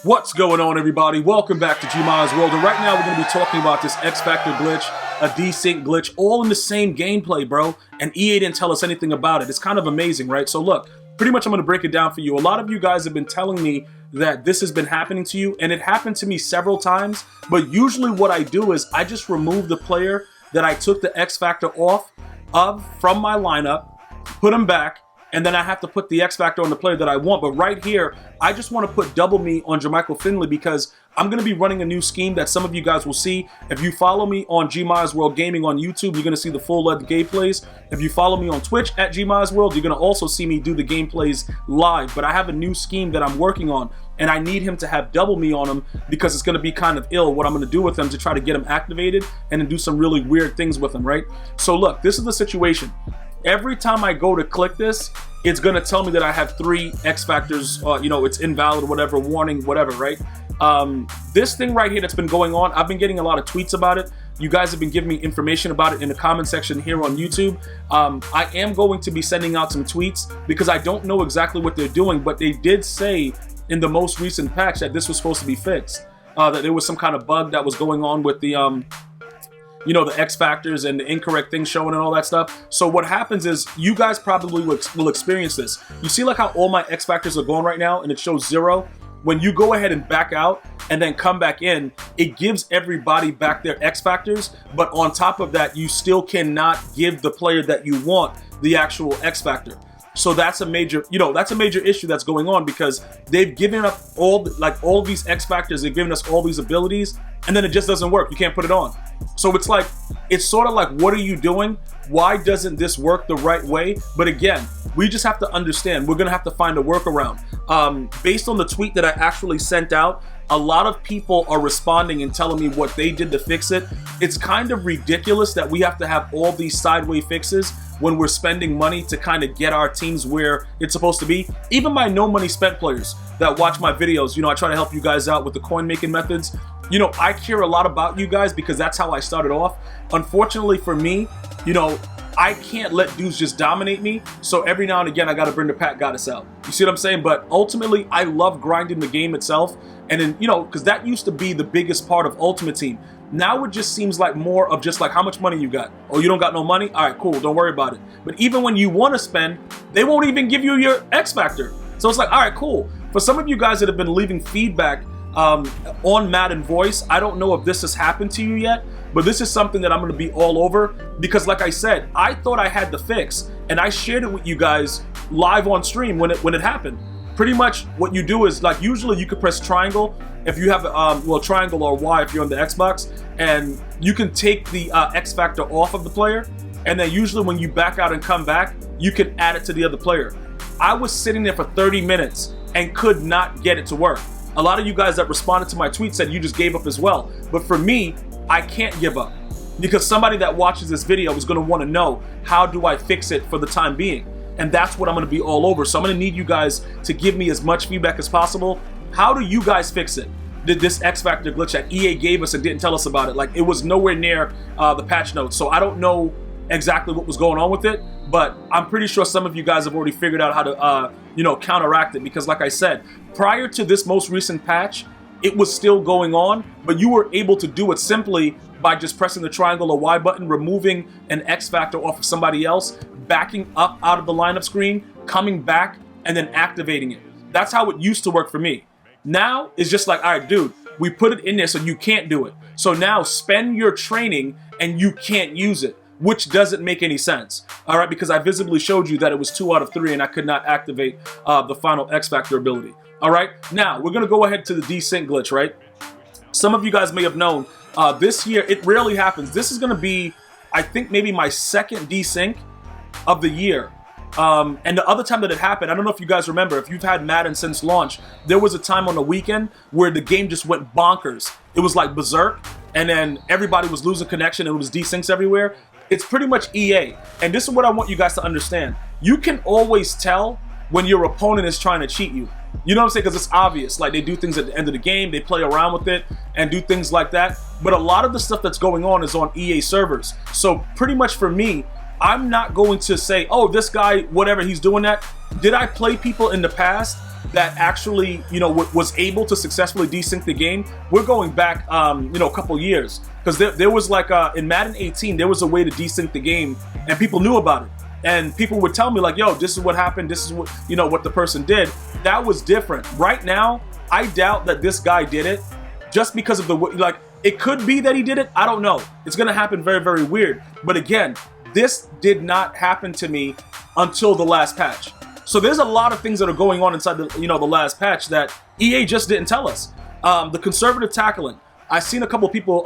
What's going on, everybody? Welcome back to GmiasWorld, and right now we're going to be talking about this XFactor glitch, a DeSync glitch, all in the same gameplay, bro, and EA didn't tell us anything about it. It's kind of amazing, right? So look, pretty much I'm going to break it down for you. A lot of you guys have been telling me that this has been happening to you, and it happened to me several times, but usually what I do is I just remove the player that I took the XFactor off of from my lineup, put him back, and then I have to put the XFactor on the player that I want. But right here, I just want to put double me on Jermichael Finley because I'm going to be running a new scheme that some of you guys will see. If you follow me on GmiasWorld Gaming on YouTube, you're going to see the full gameplays. If you follow me on Twitch at GmiasWorld, you're going to also see me do the gameplays live. But I have a new scheme that I'm working on, and I need him to have double me on him because it's going to be kind of ill what I'm going to do with him to try to get him activated and then do some really weird things with him, right? So look, this is the situation. Every time I go to click this, it's gonna tell me that I have 3 XFactors, you know, it's invalid, whatever, warning, whatever, right? This thing right here that's been going on, I've been getting a lot of tweets about it. You guys have been giving me information about it in the comment section here on YouTube. I am going to be sending out some tweets because I don't know exactly what they're doing, but they did say in the most recent patch that this was supposed to be fixed. That there was some kind of bug that was going on with the, you know, the XFactors and the incorrect things showing and all that stuff. So what happens is you guys probably will experience this. You see like how all my XFactors are going right now and it shows 0? When you go ahead and back out and then come back in, it gives everybody back their XFactors, but on top of that, you still cannot give the player that you want the actual XFactor. So that's a major, you know, that's a major issue that's going on because they've given up all these XFactors, they've given us all these abilities, and then it just doesn't work. You can't put it on. So it's like, it's sort of like, what are you doing? Why doesn't this work the right way? But again, we just have to understand, we're gonna have to find a workaround. Based on the tweet that I actually sent out, a lot of people are responding and telling me what they did to fix it. It's kind of ridiculous that we have to have all these sideways fixes when we're spending money to kind of get our teams where it's supposed to be. Even my no money spent players that watch my videos, you know, I try to help you guys out with the coin making methods. You know, I care a lot about you guys because that's how I started off. Unfortunately for me, you know, I can't let dudes just dominate me. So every now and again, I got to bring the Pat Goddess out. You see what I'm saying? But ultimately, I love grinding the game itself. And then, you know, because that used to be the biggest part of Ultimate Team. Now it just seems like more of just like how much money you got. Oh, you don't got no money? All right, cool. Don't worry about it. But even when you want to spend, they won't even give you your XFactor. So it's like, all right, cool. For some of you guys that have been leaving feedback on Madden Voice, I don't know if this has happened to you yet, but this is something that I'm going to be all over because like I said, I thought I had the fix and I shared it with you guys live on stream when it happened. Pretty much what you do is like usually you could press triangle if you have well, triangle or Y if you're on the Xbox, and you can take the XFactor off of the player, and then usually when you back out and come back, you can add it to the other player. I was sitting there for 30 minutes and could not get it to work. A lot of you guys that responded to my tweet said you just gave up as well. But for me, I can't give up because somebody that watches this video is going to want to know, how do I fix it for the time being? And that's what I'm going to be all over. So I'm going to need you guys to give me as much feedback as possible. How do you guys fix it? Did this XFactor glitch that EA gave us and didn't tell us about it? Like, it was nowhere near the patch notes. So I don't know exactly what was going on with it, but I'm pretty sure some of you guys have already figured out how to, you know, counteract it. Because like I said, prior to this most recent patch, it was still going on, but you were able to do it simply by just pressing the triangle or Y button, removing an XFactor off of somebody else, backing up out of the lineup screen, coming back, and then activating it. That's how it used to work for me. Now, it's just like, all right, dude, we put it in there so you can't do it. So now spend your training and you can't use it, which doesn't make any sense, all right? Because I visibly showed you that it was 2 out of 3 and I could not activate the final XFactor ability, all right? Now, we're gonna go ahead to the DeSync glitch, right? Some of you guys may have known, this year, it rarely happens. This is gonna be, I think, maybe my second DeSync of the year. And the other time that it happened, I don't know if you guys remember, if you've had Madden since launch, there was a time on the weekend where the game just went bonkers. It was like berserk, and then everybody was losing connection and it was desyncs everywhere. It's pretty much EA. And this is what I want you guys to understand. You can always tell when your opponent is trying to cheat you. You know what I'm saying? Because it's obvious. Like, they do things at the end of the game, they play around with it and do things like that. But a lot of the stuff that's going on is on EA servers. So pretty much for me, I'm not going to say, oh, this guy, whatever, he's doing that. Did I play people in the past that actually, you know, was able to successfully desync the game, we're going back, you know, a couple years. Because there was like, in Madden 18, there was a way to desync the game, and people knew about it. And people would tell me like, yo, this is what happened, this is what, you know, what the person did. That was different. Right now, I doubt that this guy did it just because of the, like, it could be that he did it, I don't know. It's gonna happen very, very weird. But again, this did not happen to me until the last patch. So there's a lot of things that are going on inside the, you know, the last patch that EA just didn't tell us. The conservative tackling. I've seen a couple of people,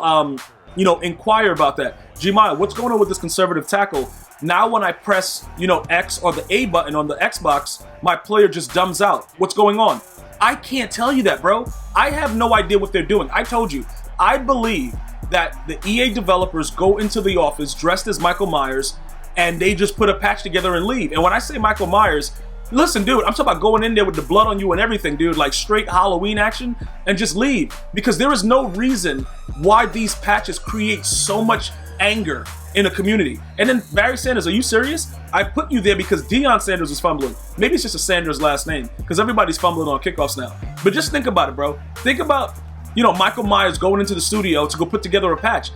you know, inquire about that. Gmia, what's going on with this conservative tackle? Now when I press, you know, X or the A button on the Xbox, my player just dumbs out. What's going on? I can't tell you that, bro. I have no idea what they're doing. I told you, I believe that the EA developers go into the office dressed as Michael Myers and they just put a patch together and leave. And when I say Michael Myers, listen, dude, I'm talking about going in there with the blood on you and everything, dude, like straight Halloween action, and just leave. Because there is no reason why these patches create so much anger in a community. And then Barry Sanders, are you serious? I put you there because Deion Sanders was fumbling. Maybe it's just a Sanders last name because everybody's fumbling on kickoffs now. But just think about it, bro. Think about, you know, Michael Myers going into the studio to go put together a patch.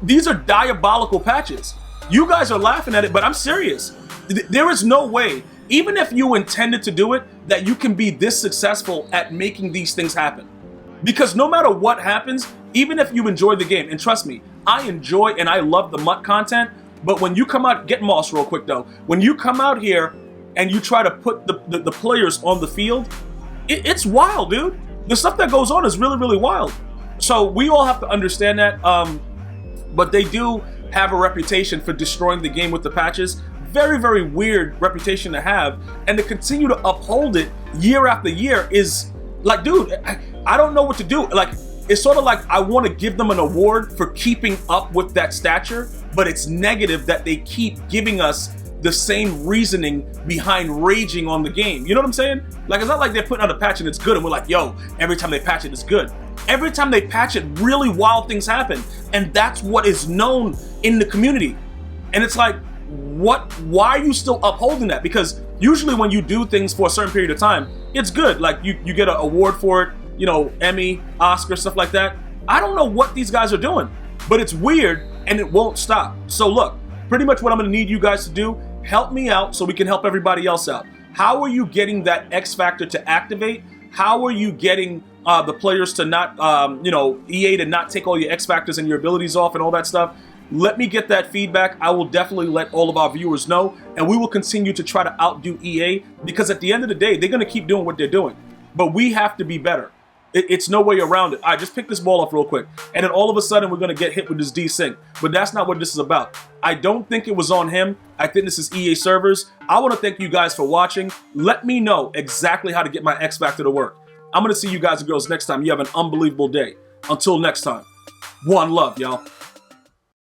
These are diabolical patches. You guys are laughing at it, but I'm serious. There is no way, even if you intended to do it, that you can be this successful at making these things happen. Because no matter what happens, even if you enjoy the game, and trust me, I enjoy and I love the MUT content, but when you come out, get Moss real quick though, when you come out here and you try to put the players on the field, it's wild, dude. The stuff that goes on is really, really wild. So we all have to understand that, but they do have a reputation for destroying the game with the patches. Very, very weird reputation to have, and to continue to uphold it year after year is like, dude, I don't know what to do. Like, it's sort of like I want to give them an award for keeping up with that stature, but it's negative that they keep giving us the same reasoning behind raging on the game. You know what I'm saying? Like, it's not like they're putting out a patch and it's good and we're like, yo, every time they patch it, it's good. Every time they patch it, really wild things happen, and that's what is known in the community. And it's like, why are you still upholding that? Because usually when you do things for a certain period of time, it's good. Like you get an award for it, you know, Emmy, Oscar, stuff like that. I don't know what these guys are doing, but it's weird and it won't stop. So look, pretty much what I'm gonna need you guys to do, help me out so we can help everybody else out. How are you getting that X Factor to activate? How are you getting the players to not, you know, EA to not take all your X Factors and your abilities off and all that stuff? Let me get that feedback. I will definitely let all of our viewers know, and we will continue to try to outdo EA, because at the end of the day, they're going to keep doing what they're doing. But we have to be better. It's no way around it. All right, just pick this ball up real quick. And then all of a sudden, we're going to get hit with this DeSync. But that's not what this is about. I don't think it was on him. I think this is EA servers. I want to thank you guys for watching. Let me know exactly how to get my X Factor to work. I'm going to see you guys and girls next time. You have an unbelievable day. Until next time, one love, y'all.